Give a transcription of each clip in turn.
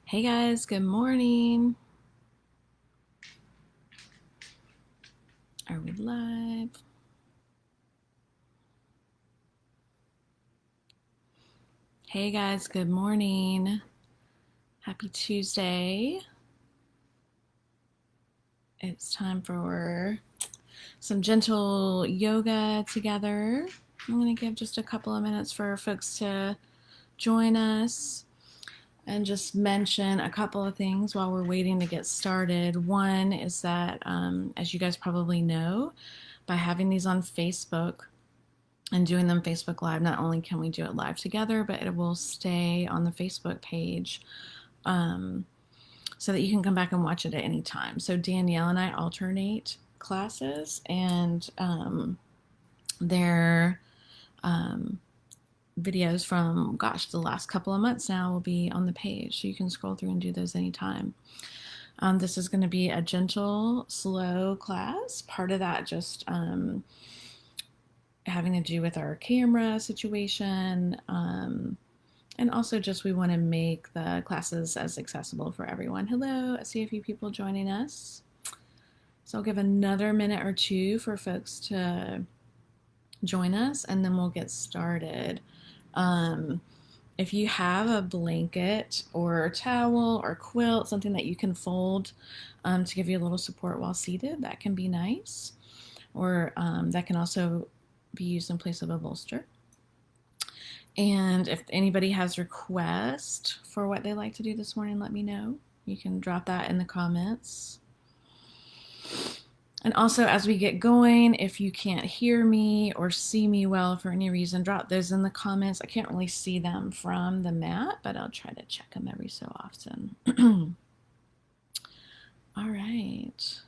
Hey guys, good morning. Are we live? Hey guys, good morning. Happy Tuesday. It's time for some gentle yoga together. I'm going to give just a couple of minutes for folks to join us and just mention a couple of things while we're waiting to get started. One is that, as you guys probably know, by having these on Facebook, and doing them Facebook Live, not only can we do it live together, but it will stay on the Facebook page so that you can come back and watch it at any time. So Danielle and I alternate classes, and their videos from, the last couple of months now will be on the page. So you can scroll through and do those anytime. This is going to be a gentle, slow class. Part of that just having to do with our camera situation. And also just we want to make the classes as accessible for everyone. Hello, I see a few people joining us. So I'll give another minute or two for folks to join us, and then we'll get started. If you have a blanket or towel or quilt, something that you can fold to give you a little support while seated, that can be nice. Or that can also be used in place of a bolster. And if anybody has requests for what they like to do this morning, let me know. You can drop that in the comments. And also, as we get going, if you can't hear me or see me well for any reason, drop those in the comments. I can't really see them from the mat, but I'll try to check them every so often. All right.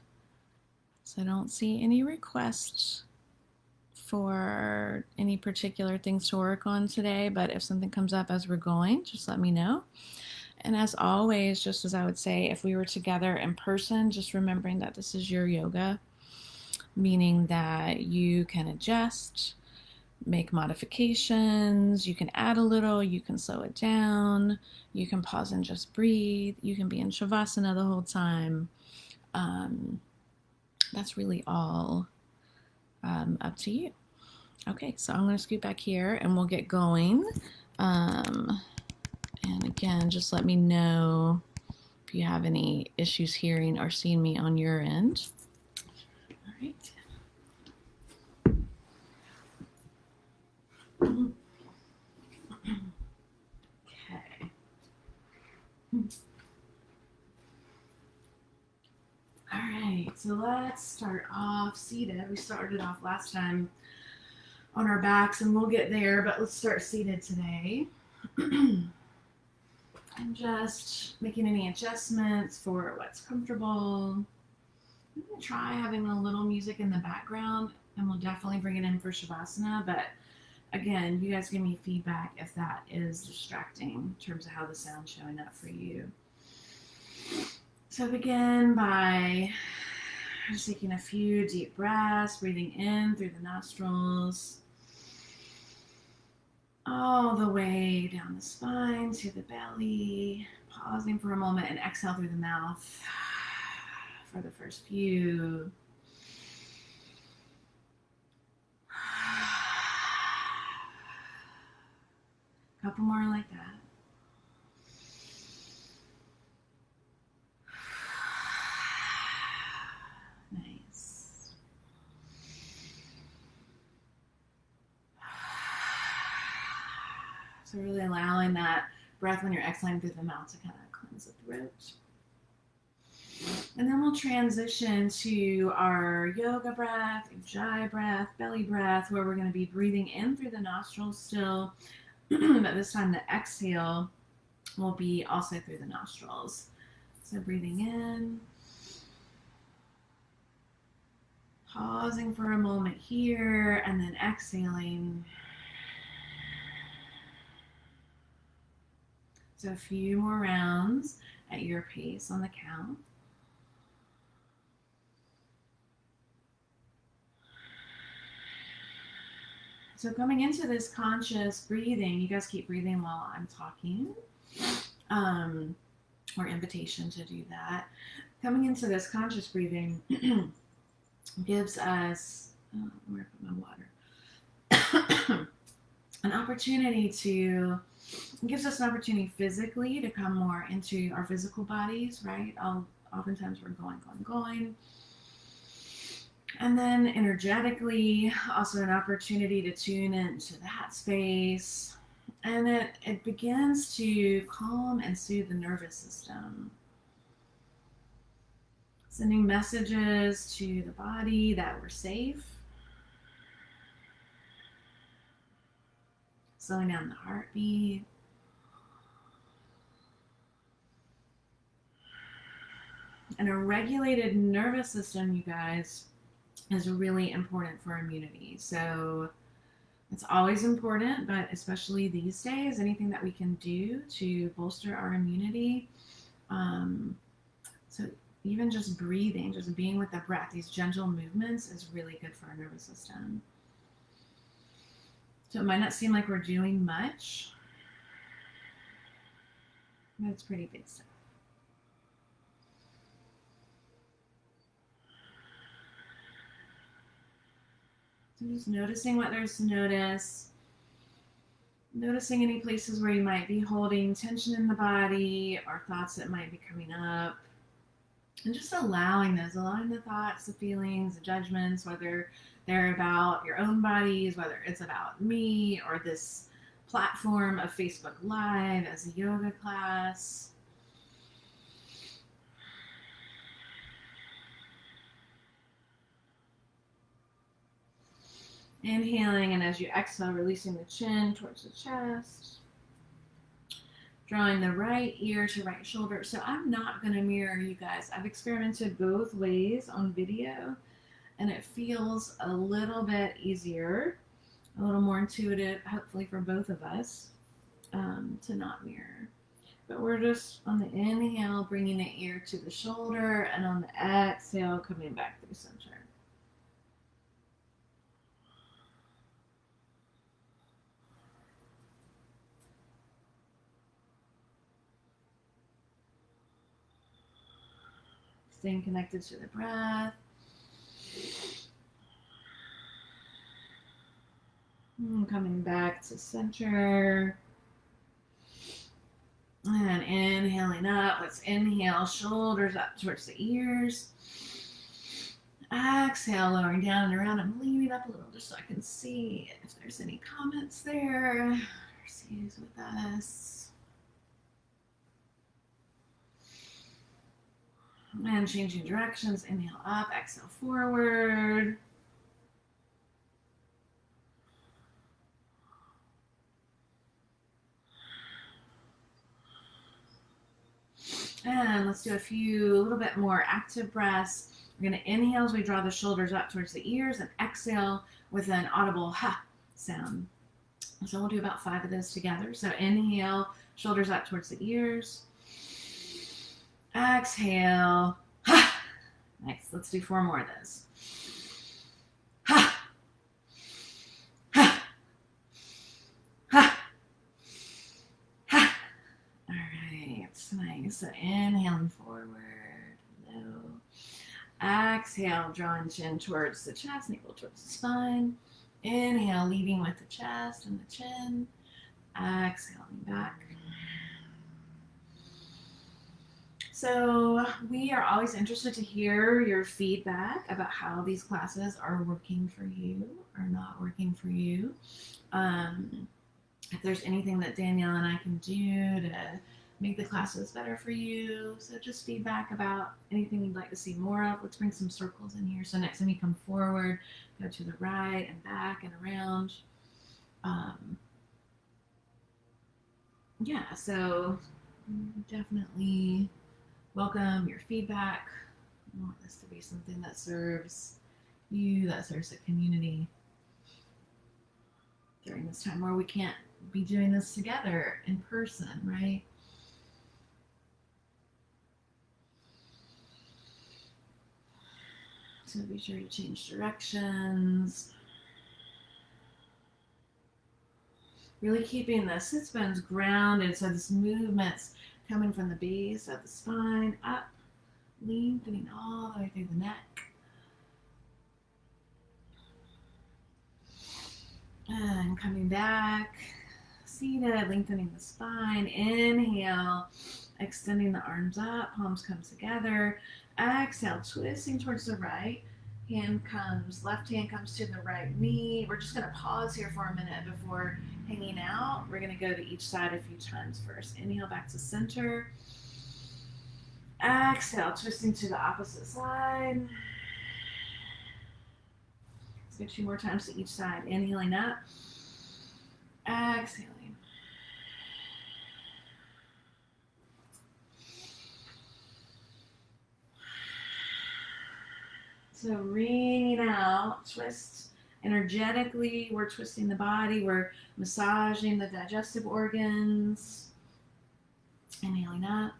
So I don't see any requests for any particular things to work on today, but if something comes up as we're going, just let me know. And as always, just as I would say, if we were together in person, just remembering that this is your yoga, meaning that you can adjust, make modifications, you can add a little, you can slow it down, you can pause and just breathe, you can be in Shavasana the whole time. That's really all up to you. Okay, so I'm going to scoot back here and we'll get going. And again, just let me know if you have any issues hearing or seeing me on your end. All right. Okay. All right, so let's start off seated. We started off last time on our backs, and we'll get there, but let's start seated today. And just making any adjustments for what's comfortable. I'm going to try having a little music in the background, and we'll definitely bring it in for Shavasana, but again, you guys give me feedback if that is distracting in terms of how the sound's showing up for you. So begin by just taking a few deep breaths, breathing in through the nostrils, all the way down the spine to the belly, pausing for a moment and exhale through the mouth for the first few. Couple more like that. Nice. So really allowing that breath when you're exhaling through the mouth to kind of cleanse the throat. And then we'll transition to our yoga breath, ujjayi breath, belly breath, where we're going to be breathing in through the nostrils still, but this time the exhale will be also through the nostrils. So breathing in, pausing for a moment here, and then exhaling. So a few more rounds at your pace on the count. So coming into this conscious breathing, you guys keep breathing while I'm talking. or invitation to do that. Coming into this conscious breathing gives us, where I put my water, an opportunity to, gives us an opportunity physically to come more into our physical bodies, right? Oftentimes we're going. And then energetically, also an opportunity to tune into that space. And it begins to calm and soothe the nervous system, sending messages to the body that we're safe, slowing down the heartbeat. And a regulated nervous system, you guys, is really important for immunity. So it's always important, but especially these days, anything that we can do to bolster our immunity. So even just breathing, just being with the breath, these gentle movements is really good for our nervous system. So it might not seem like we're doing much, but it's pretty big stuff. So just noticing what there's to notice. Noticing any places where you might be holding tension in the body or thoughts that might be coming up. And just allowing those, allowing the thoughts, the feelings, the judgments, whether they're about your own bodies, whether it's about me or this platform of Facebook Live as a yoga class. Inhaling, and as you exhale, releasing the chin towards the chest. Drawing the right ear to right shoulder. So I'm not going to mirror you guys. I've experimented both ways on video, and it feels a little bit easier, a little more intuitive, hopefully for both of us, to not mirror. But we're just on the inhale, bringing the ear to the shoulder, and on the exhale, coming back through center. Staying connected to the breath. And coming back to center. And inhaling up. Let's inhale, shoulders up towards the ears. Exhale, lowering down and around. I'm leaning up a little just so I can see if there's any comments there. Who's with us. And changing directions. Inhale up, exhale forward. And let's do a little bit more active breaths. We're going to inhale as we draw the shoulders up towards the ears and exhale with an audible ha sound. So we'll do about 5 of those together. So inhale, shoulders up towards the ears. Exhale. Ha. Nice. Let's do 4 more of those. Ha. Ha. Ha. Ha. All right. Nice. So inhaling forward. Low. Exhale, drawing chin towards the chest, navel towards the spine. Inhale, leading with the chest and the chin. Exhaling back. So we are always interested to hear your feedback about how these classes are working for you or not working for you. If there's anything that Danielle and I can do to make the classes better for you. So just feedback about anything you'd like to see more of. Let's bring some circles in here. So next time you come forward, go to the right and back and around. Yeah, so definitely welcome your feedback. I want this to be something that serves you, that serves the community during this time where we can't be doing this together in person, right? So be sure to change directions. Really keeping the sits bones grounded so this movement's Coming from the base of the spine up, lengthening all the way through the neck. And coming back, seated, lengthening the spine. Inhale, extending the arms up, palms come together. Exhale, twisting towards the right. Left hand comes to the right knee. We're just gonna pause here for a minute before hanging out. We're gonna go to each side a few times first. Inhale back to center. Exhale, twisting to the opposite side. Let's go 2 more times to each side. Inhaling up. Exhaling. So wringing out, twist energetically. We're twisting the body. We're massaging the digestive organs. Inhaling up.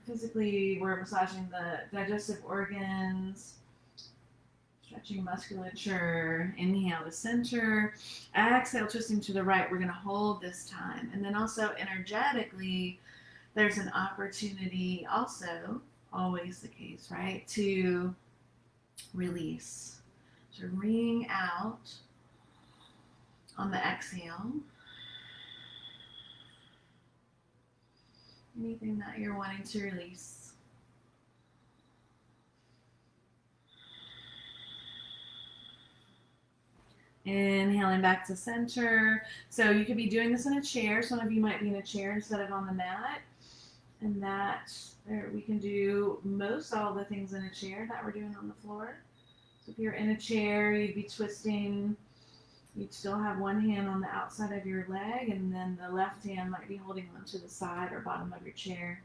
Physically, we're massaging the digestive organs, stretching musculature. Inhale to center. Exhale, twisting to the right. We're going to hold this time. And then also energetically, there's an opportunity also, always the case, right, to release. So wring out on the exhale. Anything that you're wanting to release. Inhaling back to center. So you could be doing this in a chair. Some of you might be in a chair instead of on the mat. And that we can do all the things in a chair that we're doing on the floor. So if you're in a chair, you'd be twisting. You'd still have one hand on the outside of your leg, and then the left hand might be holding onto the side or bottom of your chair.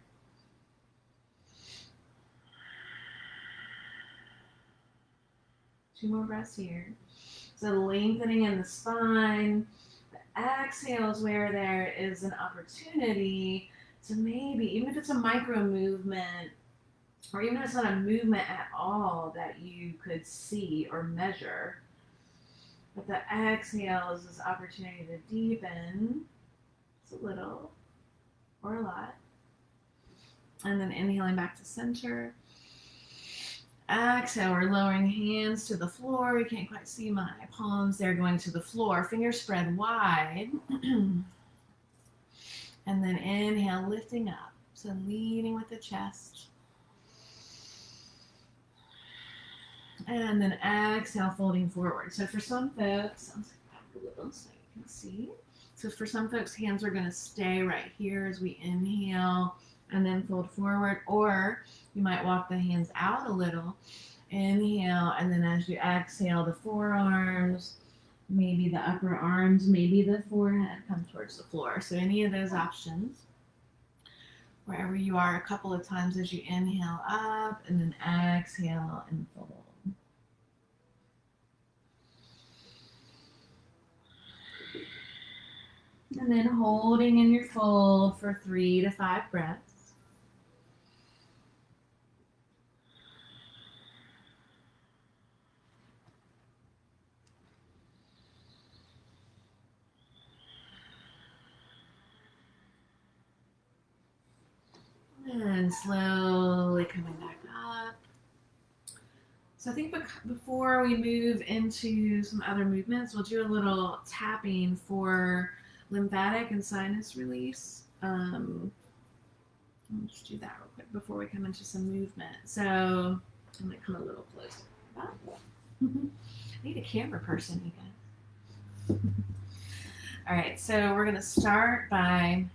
Two more breaths here. So lengthening in the spine. The exhale is where there is an opportunity to maybe, even if it's a micro movement, or even if it's not a movement at all that you could see or measure, but the exhale is this opportunity to deepen. It's a little or a lot. And then inhaling back to center. Exhale, we're lowering hands to the floor. You can't quite see my palms. They're going to the floor. Fingers spread wide. And then inhale, lifting up. So leading with the chest. And then exhale, folding forward. So for some folks, I'll take back a little so you can see. So for some folks, hands are going to stay right here as we inhale and then fold forward. Or you might walk the hands out a little. Inhale, and then as you exhale, the forearms, maybe the upper arms, maybe the forehead come towards the floor. So any of those options. Wherever you are, a couple of times as you inhale up and then exhale and fold. And then holding in your fold for 3 to 5 breaths. And slowly coming back up. So I think before we move into some other movements, we'll do a little tapping for lymphatic and sinus release. I'll just do that real quick before we come into some movement. So I'm going to come a little closer. I need a camera person, you guys. All right, so we're going to start by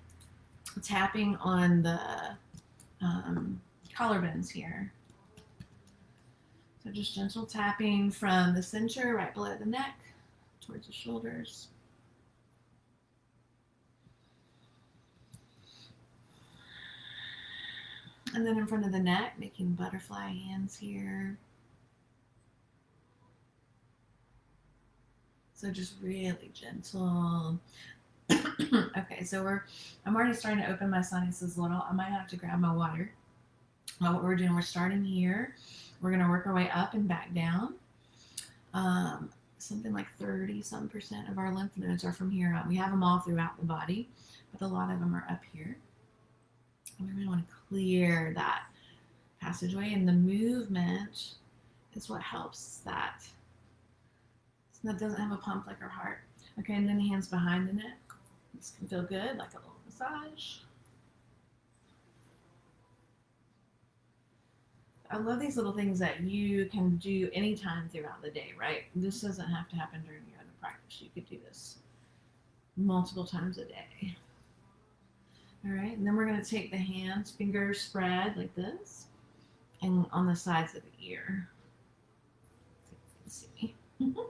tapping on the collarbones here. So just gentle tapping from the center, right below the neck, towards the shoulders. And then in front of the neck, making butterfly hands here. So just really gentle. Okay, so I'm already starting to open my sinuses a little. I might have to grab my water. What we're doing, we're starting here. We're going to work our way up and back down. Something like 30% of our lymph nodes are from here up. We have them all throughout the body, but a lot of them are up here. And we really want to clear that passageway, and the movement is what helps that. So that doesn't have a pump like our heart. Okay, and then hands behind the neck. This can feel good, like a little massage. I love these little things that you can do anytime throughout the day, right? This doesn't have to happen during your other practice. You could do this multiple times a day. All right, and then we're going to take the hands, fingers spread like this, and on the sides of the ear. So you can see.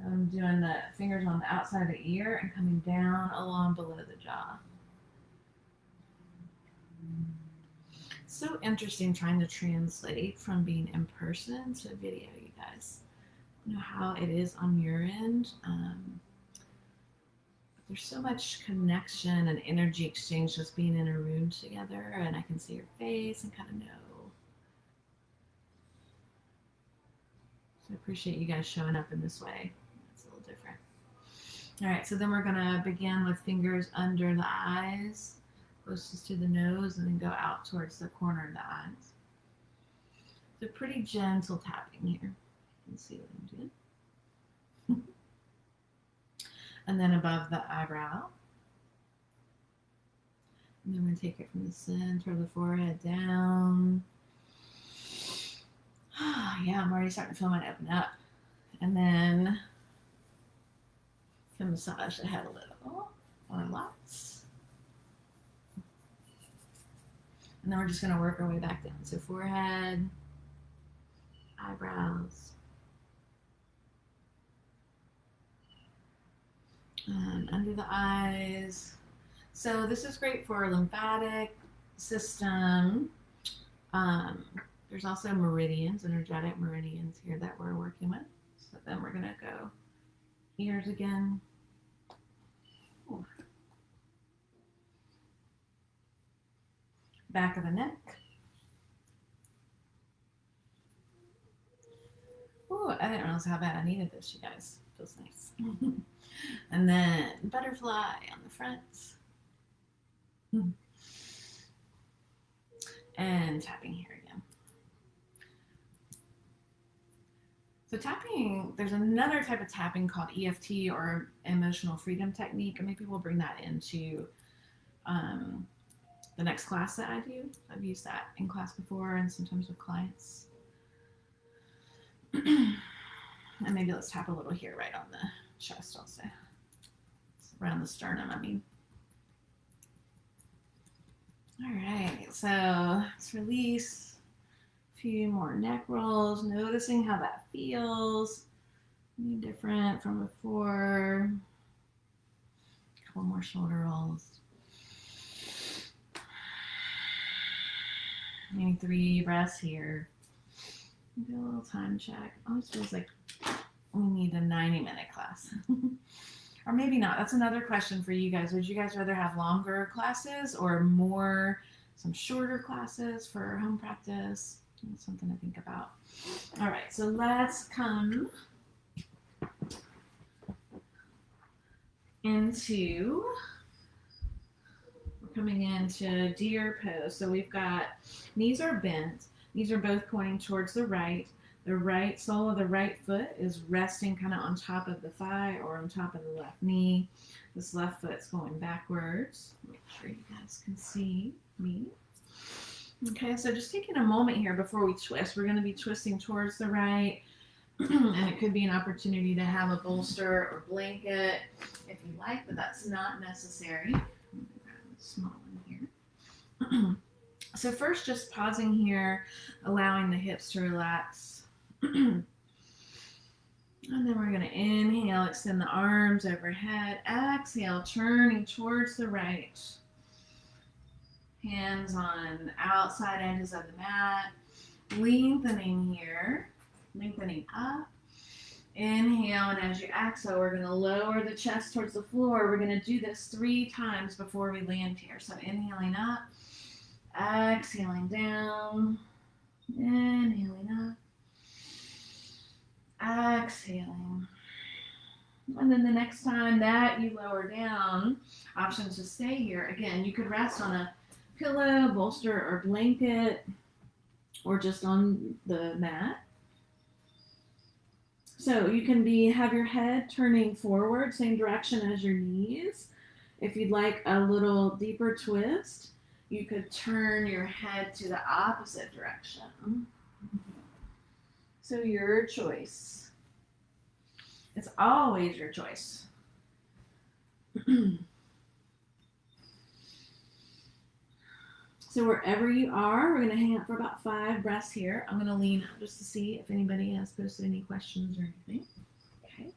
I'm doing the fingers on the outside of the ear and coming down along below the jaw. It's so interesting trying to translate from being in person to video, you guys. You know how it is on your end. There's so much connection and energy exchange just being in a room together, and I can see your face and kind of know. So I appreciate you guys showing up in this way. It's a little different. All right, so then we're gonna begin with fingers under the eyes, closest to the nose, and then go out towards the corner of the eyes. So pretty gentle tapping here. You can see what I'm doing. And then above the eyebrow. And then we're going to take it from the center of the forehead down. Yeah, I'm already starting to feel mine open up. And then you can massage the head a little, or lots. And then we're just going to work our way back down. So forehead, eyebrows, under the eyes. So this is great for our lymphatic system. There's also meridians, energetic meridians here that we're working with. So then we're going to go ears again. Ooh. Back of the neck. Oh, I didn't realize how bad I needed this, you guys. Feels nice. And then butterfly on the front. And tapping here again. So tapping, there's another type of tapping called EFT, or emotional freedom technique, and maybe we'll bring that into the next class that I do. I've used that in class before and sometimes with clients. And maybe let's tap a little here right on the chest also. Around the sternum, I mean. All right, so let's release a few more neck rolls, noticing how that feels. Any different from before. A couple more shoulder rolls. Maybe 3 breaths here. Do a little time check. Always feels like we need a 90-minute class. Or maybe not. That's another question for you guys. Would you guys rather have longer classes or some shorter classes for home practice? That's something to think about. All right, so let's come into, we're coming into deer pose. So we've got, knees are bent. Knees are both pointing towards the right. The right sole of the right foot is resting kind of on top of the thigh or on top of the left knee. This left foot's going backwards. Make sure you guys can see me. Okay, so just taking a moment here before we twist. We're going to be twisting towards the right, and it could be an opportunity to have a bolster or blanket if you like, but that's not necessary. I'm going to grab a small one here. So first, just pausing here, allowing the hips to relax. And then we're going to inhale, extend the arms overhead. Exhale, turning towards the right. Hands on outside edges of the mat. Lengthening here. Lengthening up. Inhale, and as you exhale, we're going to lower the chest towards the floor. We're going to do this 3 times before we land here. So inhaling up. Exhaling down. Inhaling up. Exhaling. And then the next time that you lower down, options to stay here. Again, you could rest on a pillow, bolster, or blanket, or just on the mat. So you can have your head turning forward, same direction as your knees. If you'd like a little deeper twist, you could turn your head to the opposite direction. So your choice. It's always your choice. So wherever you are, we're going to hang out for about 5 breaths here. I'm going to lean out just to see if anybody has posted any questions or anything. Okay.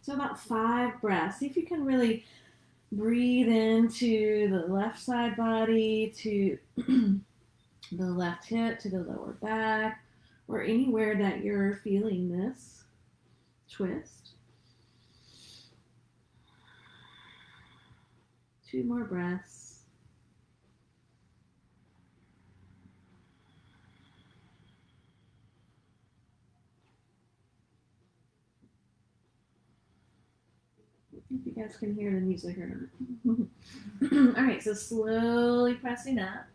So about 5 breaths. See if you can really breathe into the left side body, to the left hip, to the lower back, or anywhere that you're feeling this twist. 2 more breaths. If you guys can hear the music or not. All right, so slowly pressing up.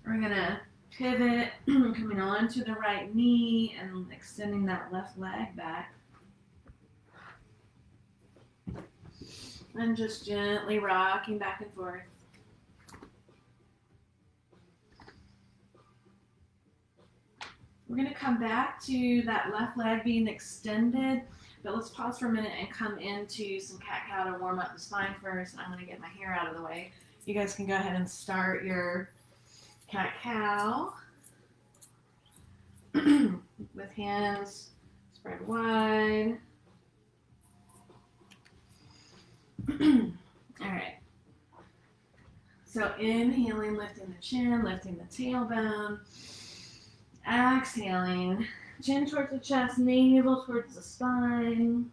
We're going to pivot, coming on to the right knee and extending that left leg back. And just gently rocking back and forth. We're going to come back to that left leg being extended. But let's pause for a minute and come into some cat-cow to warm up the spine first. I'm going to get my hair out of the way. You guys can go ahead and start your cat-cow with hands spread wide. All right. So inhaling, lifting the chin, lifting the tailbone. Exhaling. Chin towards the chest, navel towards the spine.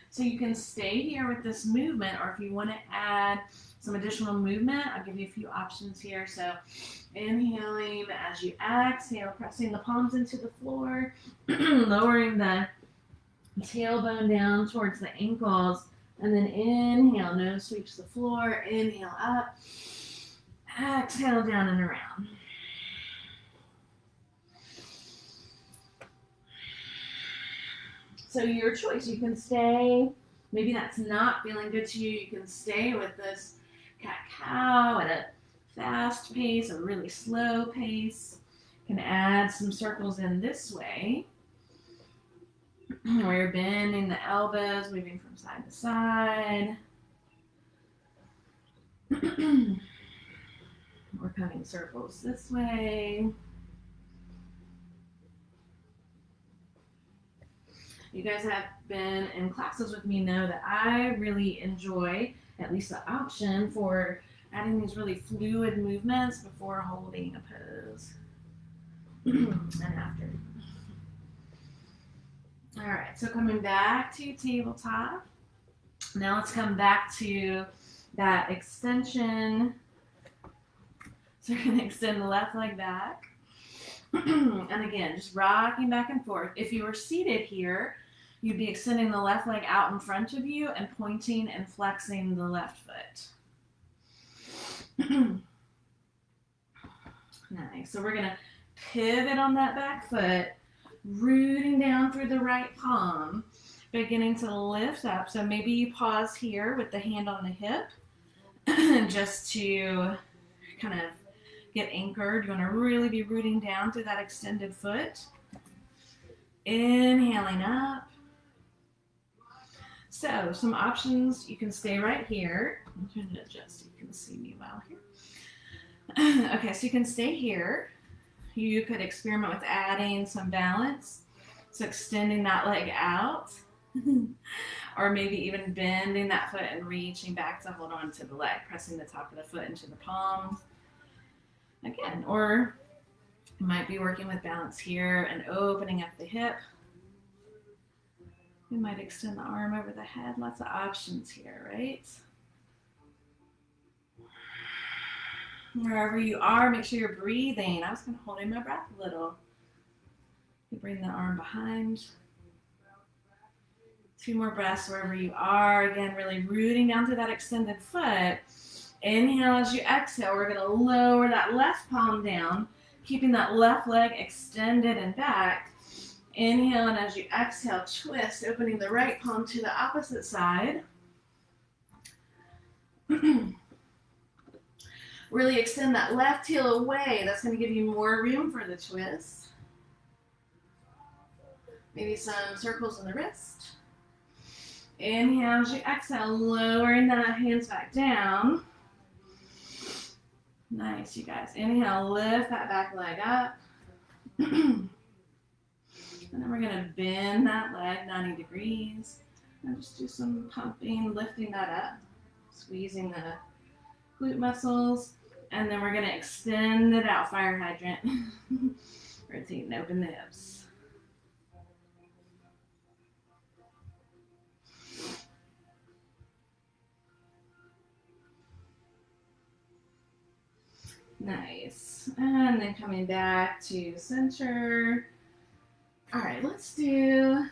So you can stay here with this movement, or if you want to add some additional movement, I'll give you a few options here. So inhaling as you exhale, pressing the palms into the floor, lowering the tailbone down towards the ankles, and then inhale, nose sweeps the floor, inhale up. Exhale down and around. So your choice, you can stay, maybe that's not feeling good to you, you can stay with this cat-cow at a fast pace, a really slow pace. You can add some circles in this way, where you're bending the elbows, moving from side to side. We're coming circles this way. You guys have been in classes with me know that I really enjoy at least the option for adding these really fluid movements before holding a pose and after. All right, so coming back to tabletop. Now let's come back to that extension. So we're going to extend the left leg back. And again, just rocking back and forth. If you were seated here, you'd be extending the left leg out in front of you and pointing and flexing the left foot. Nice. So we're going to pivot on that back foot, rooting down through the right palm, beginning to lift up. So maybe you pause here with the hand on the hip just to kind of get anchored. You want to really be rooting down through that extended foot. Inhaling up. So some options, you can stay right here. I'm trying to adjust so you can see me well here. Okay, so you can stay here. You could experiment with adding some balance. So extending that leg out. Or maybe even bending that foot and reaching back to hold on to the leg, pressing the top of the foot into the palms. Again, or you might be working with balance here and opening up the hip. You might extend the arm over the head. Lots of options here, right? Wherever you are, make sure you're breathing. I was kind of holding my breath a little. You bring the arm behind. 2 more breaths wherever you are. Again, really rooting down through that extended foot. Inhale as you exhale. We're going to lower that left palm down, keeping that left leg extended and back. Inhale, and as you exhale, twist, opening the right palm to the opposite side. Really extend that left heel away. That's going to give you more room for the twist. Maybe some circles in the wrist. Inhale as you exhale, lowering the hands back down. Nice, you guys. Inhale, lift that back leg up. And then we're going to bend that leg 90 degrees. And just do some pumping, lifting that up. Squeezing the glute muscles. And then we're going to extend it out, fire hydrant. Rotate and open the hips. Nice. And then coming back to center. All right, let's do,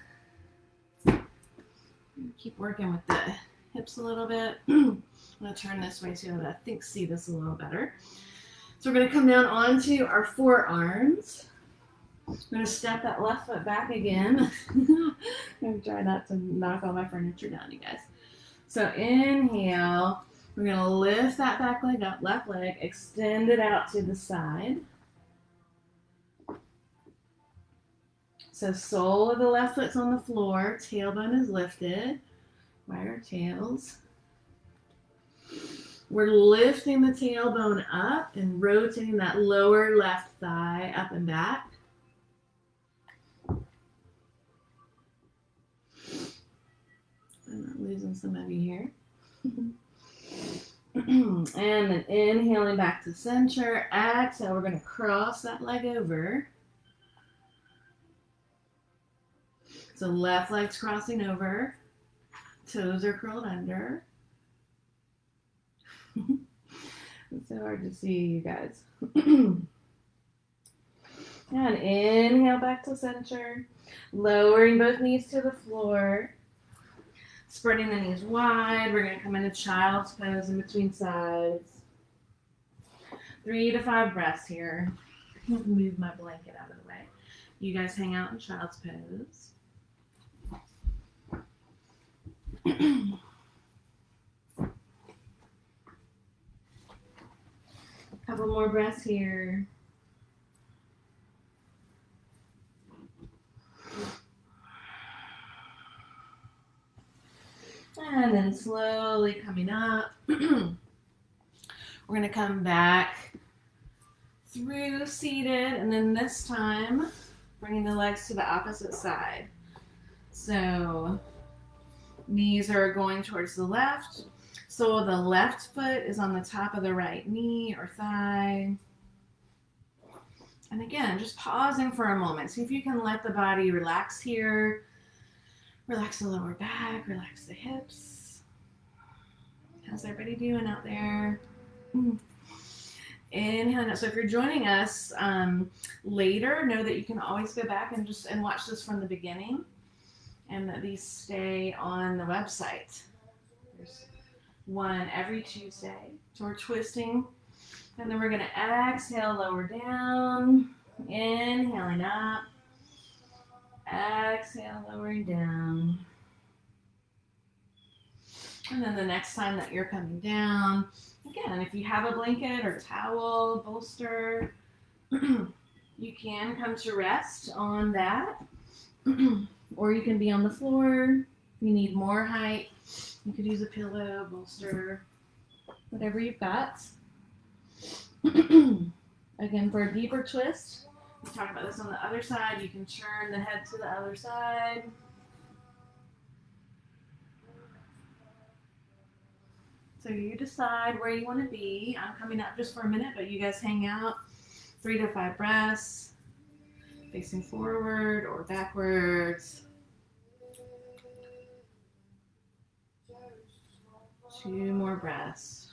keep working with the hips a little bit. I'm going to turn this way so that I see this a little better. So we're going to come down onto our forearms. I'm going to step that left foot back again. I'm going to try not to knock all my furniture down, you guys. So inhale. We're going to lift that back leg up, left leg, extend it out to the side. So sole of the left foot's on the floor, tailbone is lifted, right our tails. We're lifting the tailbone up and rotating that lower left thigh up and back. I'm not losing some of you here. And then inhaling back to center. Exhale, we're going to cross that leg over. So left leg's crossing over. Toes are curled under. It's so hard to see, you guys. And inhale back to center. Lowering both knees to the floor. Spreading the knees wide. We're going to come into child's pose in between sides. 3 to 5 breaths here. Move my blanket out of the way. You guys hang out in child's pose. Couple more breaths here. And then slowly coming up. We're going to come back through seated, and then this time bringing the legs to the opposite side. So knees are going towards the left. So the left foot is on the top of the right knee or thigh. And again, just pausing for a moment. See if you can let the body relax here. Relax the lower back, relax the hips. How's everybody doing out there? Inhale. So if you're joining us later, know that you can always go back and watch this from the beginning, and that these stay on the website. There's one every Tuesday. So we're twisting, and then we're going to exhale, lower down, inhaling up. Exhale, lowering down. And then the next time that you're coming down, again, if you have a blanket or towel, bolster, you can come to rest on that. Or you can be on the floor. If you need more height, you could use a pillow, bolster, whatever you've got. Again, for a deeper twist, we talked about this on the other side. You can turn the head to the other side. So you decide where you want to be. I'm coming up just for a minute, but you guys hang out. 3 to 5 breaths. Facing forward or backwards. 2 more breaths.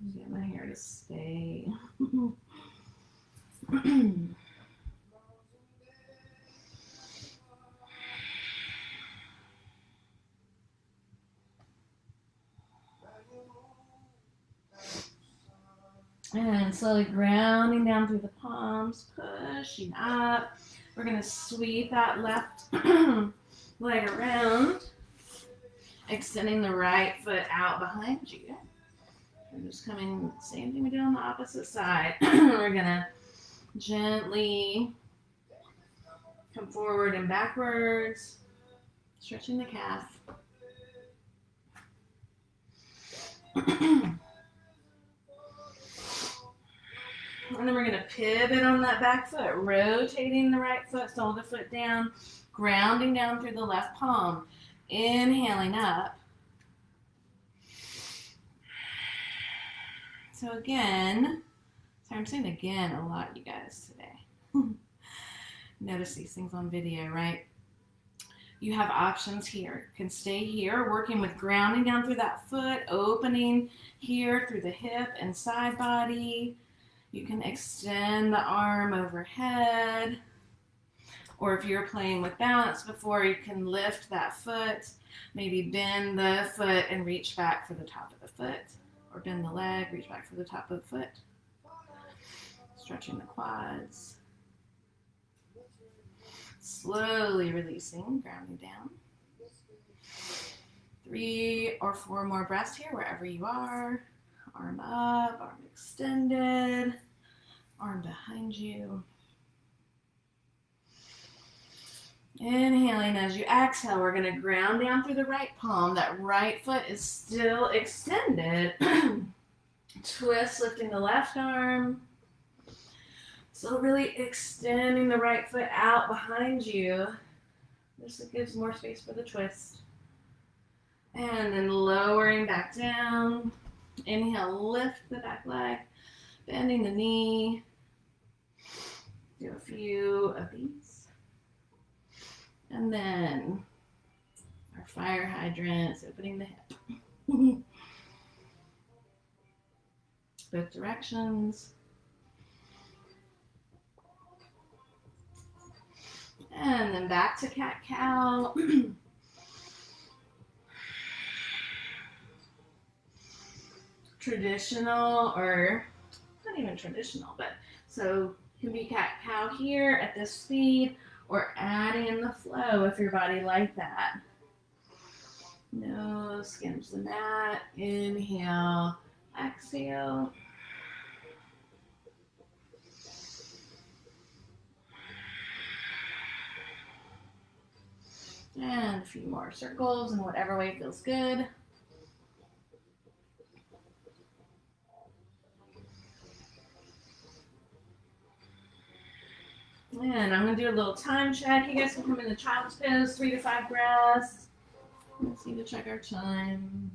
Get my hair to stay. And slowly grounding down through the palms, pushing up. We're going to sweep that left leg around, extending the right foot out behind you. We're just coming, same thing we did on the opposite side. We're going to gently come forward and backwards, stretching the calf. And then we're going to pivot on that back foot, rotating the right foot, sole of the foot down, grounding down through the left palm. Inhaling up. So again, sorry, I'm saying again a lot, you guys, today. Notice these things on video, right? You have options here. You can stay here, working with grounding down through that foot, opening here through the hip and side body. You can extend the arm overhead. Or if you're playing with balance before, you can lift that foot, maybe bend the foot and reach back for the top of the foot. Or bend the leg, reach back for the top of the foot. Stretching the quads. Slowly releasing, grounding down. 3 or 4 more breaths here, wherever you are. Arm up, arm extended, arm behind you. Inhaling as you exhale, we're going to ground down through the right palm. That right foot is still extended. Twist, lifting the left arm. So really extending the right foot out behind you. This gives more space for the twist. And then lowering back down. Inhale, lift the back leg, bending the knee. Do a few of these. And then our fire hydrants, opening the hip. Both directions. And then back to cat-cow. Traditional, or not even traditional, but so it can be cat-cow here at this speed, or adding in the flow if your body like that. Nose skims the mat. Inhale, exhale. And a few more circles in whatever way feels good. And I'm going to do a little time check. You guys can come into child's pose, 3 to 5 breaths. Let's need to check our time.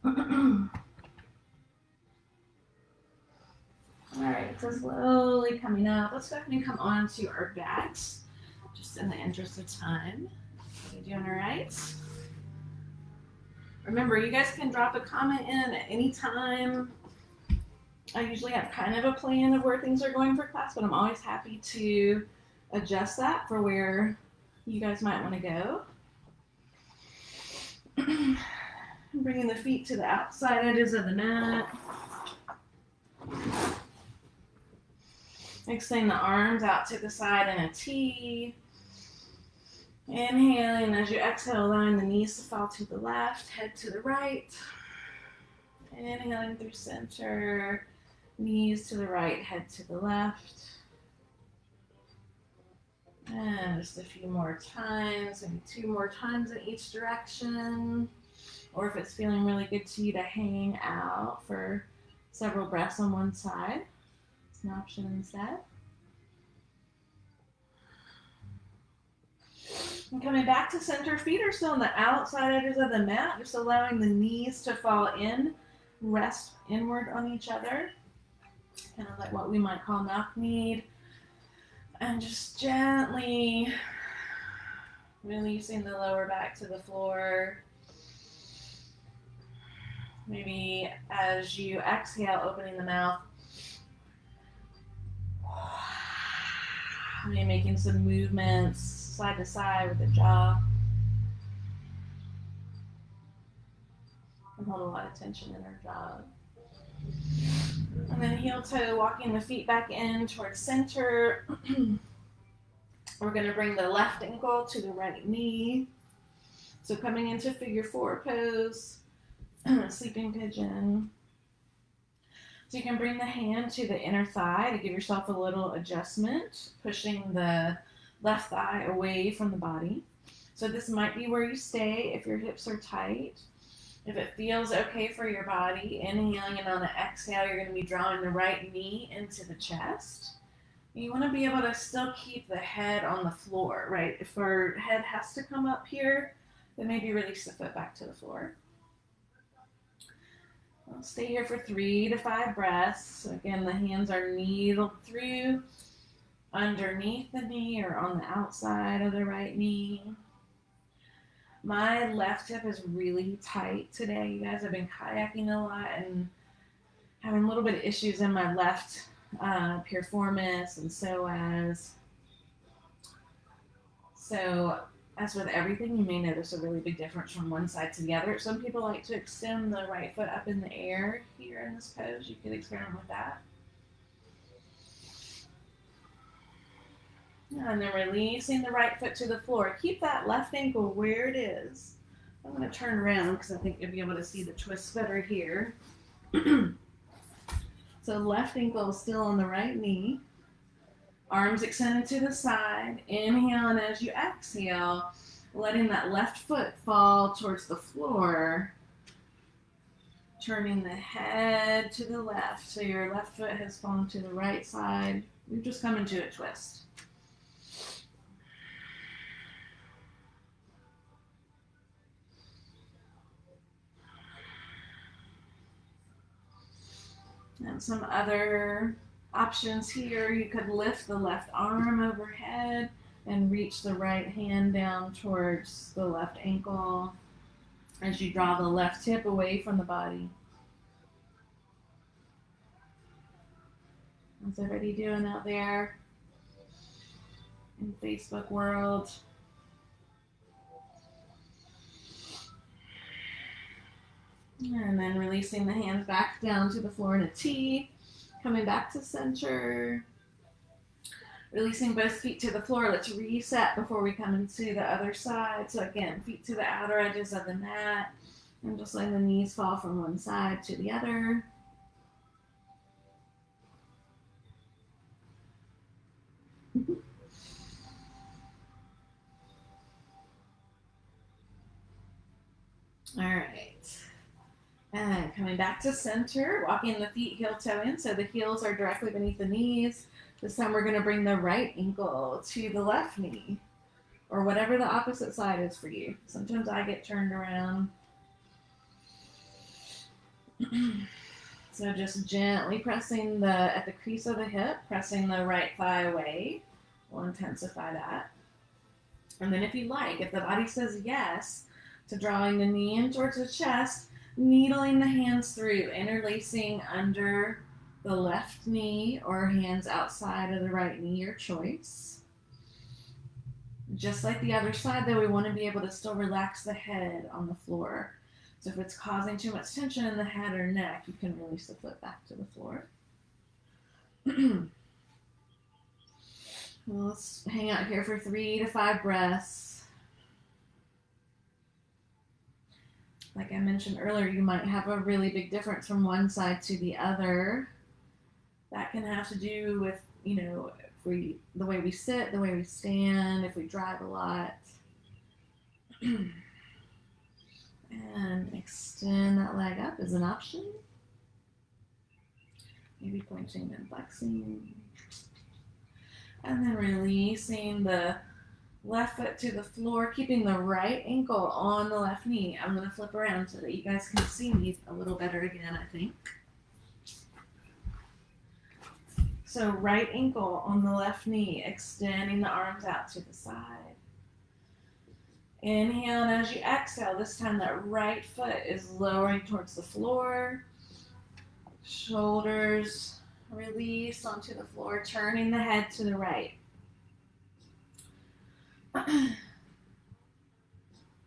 All right, so slowly coming up. Let's go ahead and come on to our backs, just in the interest of time. Are you doing all right? Remember, you guys can drop a comment in at any time. I usually have kind of a plan of where things are going for class, but I'm always happy to adjust that for where you guys might want to go. Bringing the feet to the outside edges of the mat. Extending the arms out to the side in a T. Inhaling as you exhale, allowing the knees to fall to the left, head to the right. Inhaling through center, knees to the right, head to the left. And just a few more times, maybe 2 more times in each direction. Or if it's feeling really good to you to hang out for several breaths on one side, it's an option instead. And coming back to center, feet are still on the outside edges of the mat, just allowing the knees to fall in, rest inward on each other, kind of like what we might call knock-kneed. And just gently Releasing the lower back to the floor. Maybe as you exhale, opening the mouth. Maybe making some movements side to side with the jaw. And hold a lot of tension in our jaw. And then heel toe, walking the feet back in towards center. We're going to bring the left ankle to the right knee. So coming into figure four pose, sleeping pigeon. So you can bring the hand to the inner thigh to give yourself a little adjustment, pushing the left thigh away from the body. So this might be where you stay if your hips are tight. If it feels okay for your body, inhaling, and on the exhale, you're going to be drawing the right knee into the chest. You want to be able to still keep the head on the floor, right? If our head has to come up here, then maybe release the foot back to the floor. I'll stay here for 3 to 5 breaths. So again, the hands are needled through underneath the knee or on the outside of the right knee. My left hip is really tight today. You guys have been kayaking a lot and having a little bit of issues in my left piriformis and psoas. So as with everything, you may notice a really big difference from one side to the other. Some people like to extend the right foot up in the air here in this pose. You could experiment with that. And then releasing the right foot to the floor. Keep that left ankle where it is. I'm going to turn around because I think you'll be able to see the twist better here. So left ankle is still on the right knee. Arms extended to the side. Inhale, and as you exhale, letting that left foot fall towards the floor. Turning the head to the left. So your left foot has fallen to the right side. We've just come into a twist. And some other options here. You could lift the left arm overhead and reach the right hand down towards the left ankle as you draw the left hip away from the body. How's everybody doing out there in Facebook world? And then releasing the hands back down to the floor in a T. Coming back to center. Releasing both feet to the floor. Let's reset before we come into the other side. So again, feet to the outer edges of the mat. And just letting the knees fall from one side to the other. All right. And coming back to center, walking the feet heel toe in, so the heels are directly beneath the knees. This time we're going to bring the right ankle to the left knee, or whatever the opposite side is for you. Sometimes I get turned around. So just gently pressing at the crease of the hip, pressing the right thigh away. We'll intensify that. And then if you like, if the body says yes to drawing the knee in towards the chest, needling the hands through, interlacing under the left knee or hands outside of the right knee, your choice. Just like the other side, though, we want to be able to still relax the head on the floor. So if it's causing too much tension in the head or neck, you can release the foot back to the floor. Well, let's hang out here for 3 to 5 breaths. Like I mentioned earlier, you might have a really big difference from one side to the other. That can have to do with, the way we sit, the way we stand, if we drive a lot. And extend that leg up is an option. Maybe pointing and flexing. And then releasing the left foot to the floor, keeping the right ankle on the left knee. I'm going to flip around so that you guys can see me a little better again, I think. So right ankle on the left knee, extending the arms out to the side. Inhale, and as you exhale, this time that right foot is lowering towards the floor. Shoulders release onto the floor, turning the head to the right.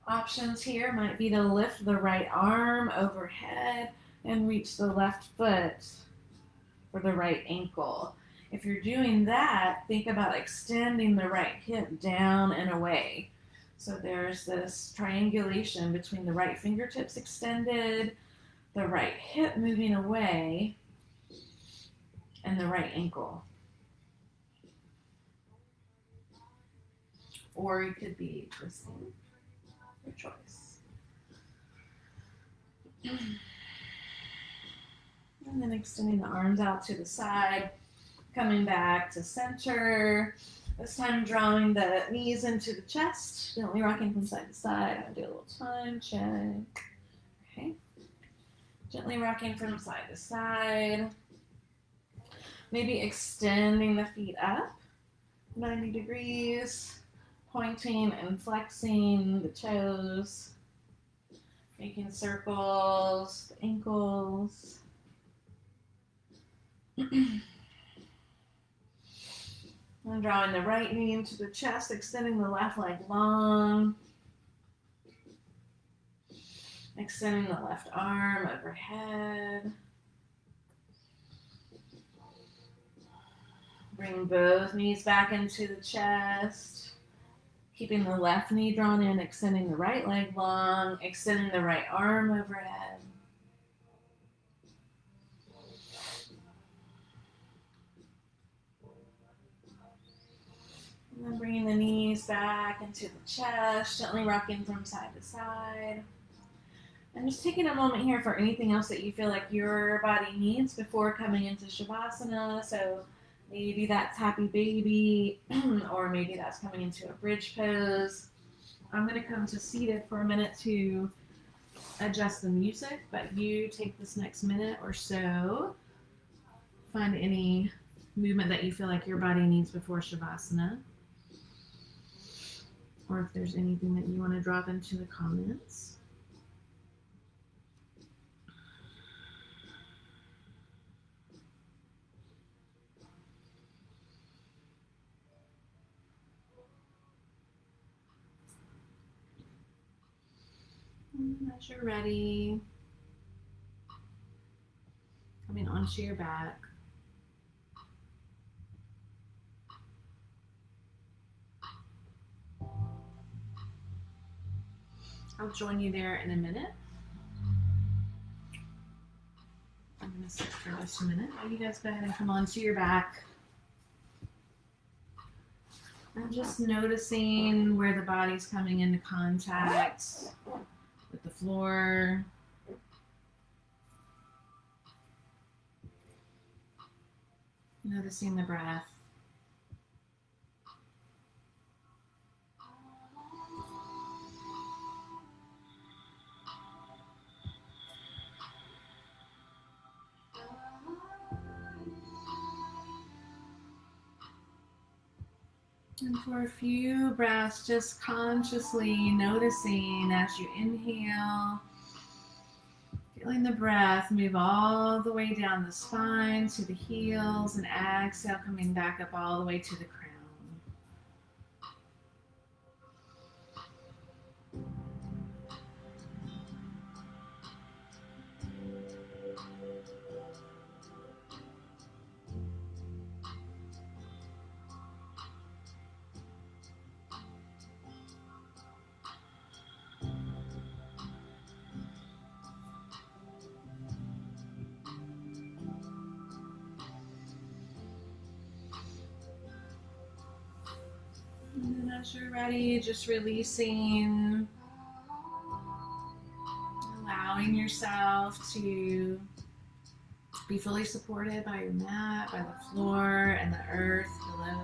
Options here might be to lift the right arm overhead and reach the left foot for the right ankle. If you're doing that, think about extending the right hip down and away. So there's this triangulation between the right fingertips extended, the right hip moving away, and the right ankle. Or you could be twisting, your choice. And then extending the arms out to the side, coming back to center. This time drawing the knees into the chest, gently rocking from side to side. I'm going to do a little time check. Okay. Gently rocking from side to side. Maybe extending the feet up 90 degrees, pointing and flexing the toes, making circles, the ankles. I'm drawing the right knee into the chest, extending the left leg long. Extending the left arm overhead. Bring both knees back into the chest. Keeping the left knee drawn in, extending the right leg long, extending the right arm overhead. And then bringing the knees back into the chest, gently rocking from side to side. And just taking a moment here for anything else that you feel like your body needs before coming into Shavasana. So maybe that's happy baby, or maybe that's coming into a bridge pose. I'm going to come to seated for a minute to adjust the music, but you take this next minute or so, find any movement that you feel like your body needs before Shavasana, or if there's anything that you want to drop into the comments. And as you're ready, coming onto your back. I'll join you there in a minute. I'm going to sit for just a minute. You guys go ahead and come onto your back. I'm just noticing where the body's coming into contact with the floor. Noticing the breath. And for a few breaths, just consciously noticing as you inhale, feeling the breath move all the way down the spine to the heels, and exhale, coming back up all the way to the crown. And then as you're ready, just releasing, allowing yourself to be fully supported by your mat, by the floor, and the earth below.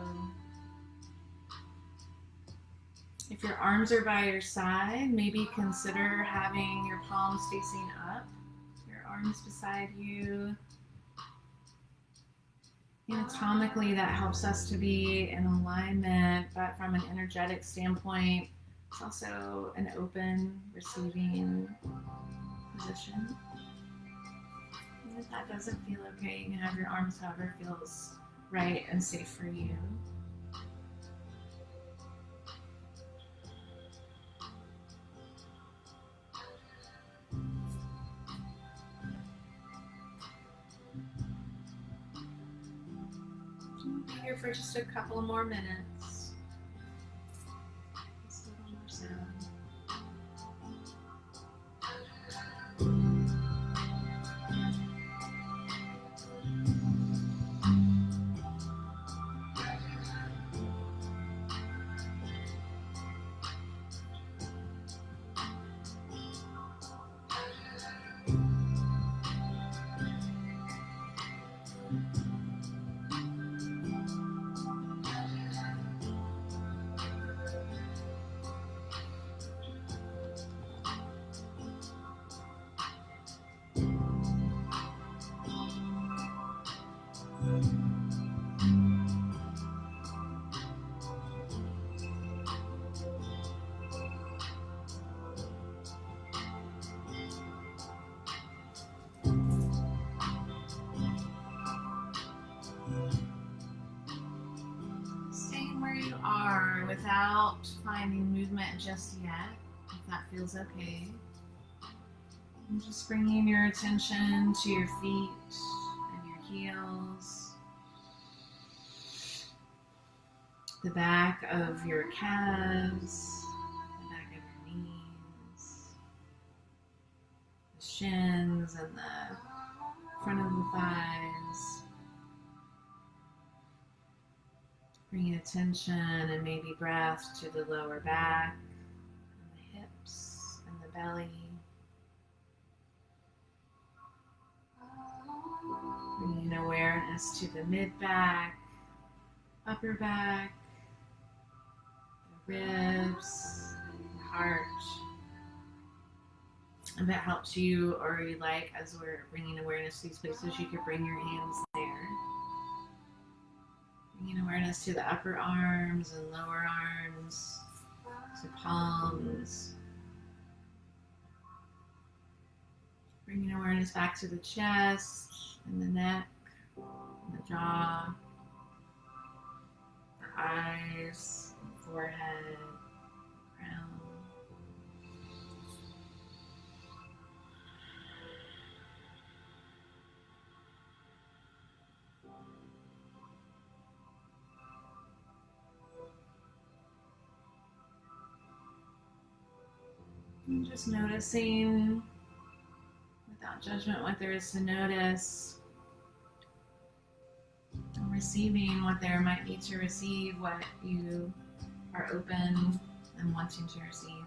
If your arms are by your side, maybe consider having your palms facing up, your arms beside you. Anatomically, that helps us to be in alignment, but from an energetic standpoint, It's also an open, receiving position. And if that doesn't feel okay, you can have your arms however feels right and safe for you. We'll be here for just a couple more minutes. Just a little more sound. Staying where you are without finding movement just yet, if that feels okay. And just bringing your attention to your feet and your heels, the back of your calves, the back of your knees, the shins and the front of the thighs. Bringing attention and maybe breath to the lower back, and the hips, and the belly. Bringing awareness to the mid-back, upper back, the ribs, the heart. If it helps you or you like, as we're bringing awareness to these places, you could bring your hands there. Bringing awareness to the upper arms and lower arms, to palms. Bringing awareness back to the chest and the neck, and the jaw, the eyes, forehead, crown. And just noticing, without judgment, what there is to notice. And receiving what there might be to receive, what you are open and wanting to receive.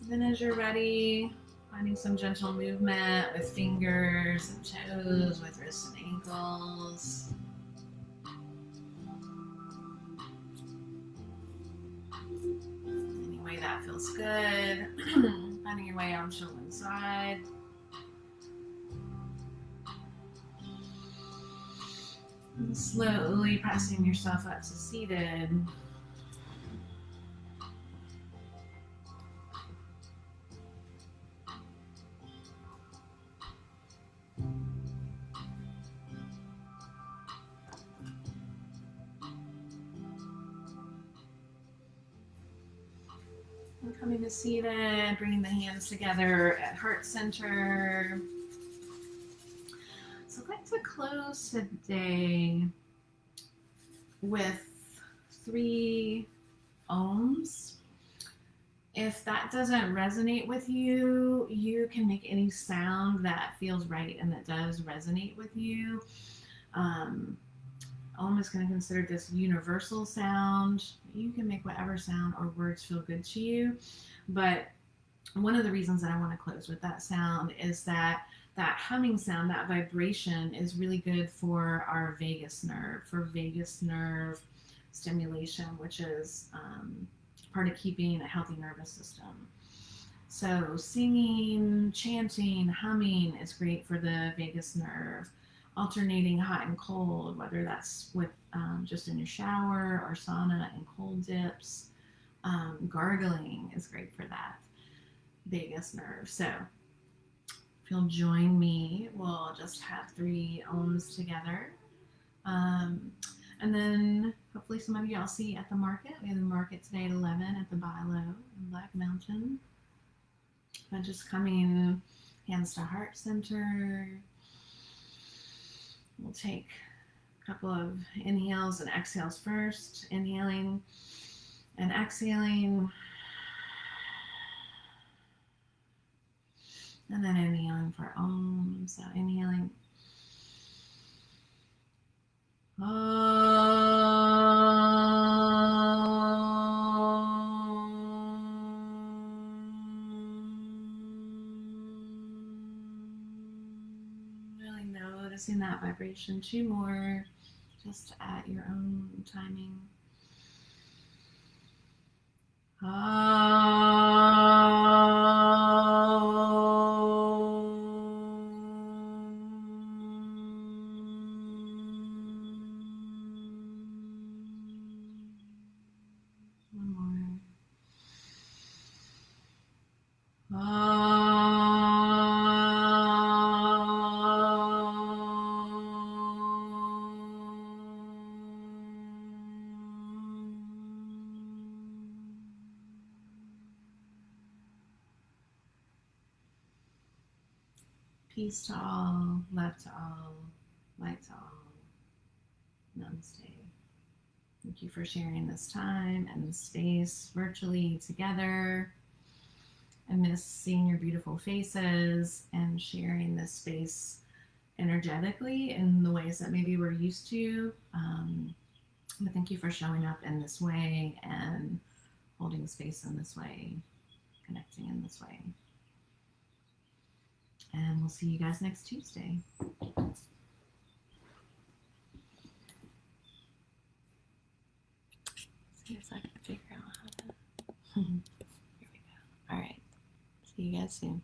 Then as you're ready, finding some gentle movement with fingers and toes, with wrists and ankles. Any way that feels good. Finding your way onto one side. And slowly pressing yourself up to seated. And coming to seated, bringing the hands together at heart center. So I'd like to close today with 3 ohms. If that doesn't resonate with you, you can make any sound that feels right and that does resonate with you. Om is going to consider this universal sound. You can make whatever sound or words feel good to you. But one of the reasons that I want to close with that sound is that humming sound, that vibration, is really good for our vagus nerve, for vagus nerve stimulation, which is part of keeping a healthy nervous system. So singing, chanting, humming is great for the vagus nerve. alternating hot and cold, whether that's with just in your shower or sauna and cold dips. Gargling is great for that vagus nerve. So if you'll join me, we'll just have 3 ohms together. And then hopefully some of you I'll see at the market. We have the market today at 11 at the Bilo in Black Mountain. But just coming hands to heart center. We'll take a couple of inhales and exhales first. Inhaling and exhaling. And then inhaling for Om. So inhaling. Really noticing that vibration. 2 more, just at your own timing. Peace to all, love to all, light to all. Namaste. Thank you for sharing this time and this space virtually together. I miss seeing your beautiful faces and sharing this space energetically in the ways that maybe we're used to. But thank you for showing up in this way and holding space in this way, connecting in this way. And we'll see you guys next Tuesday. See if I can figure out how to. Here we go. All right. See you guys soon.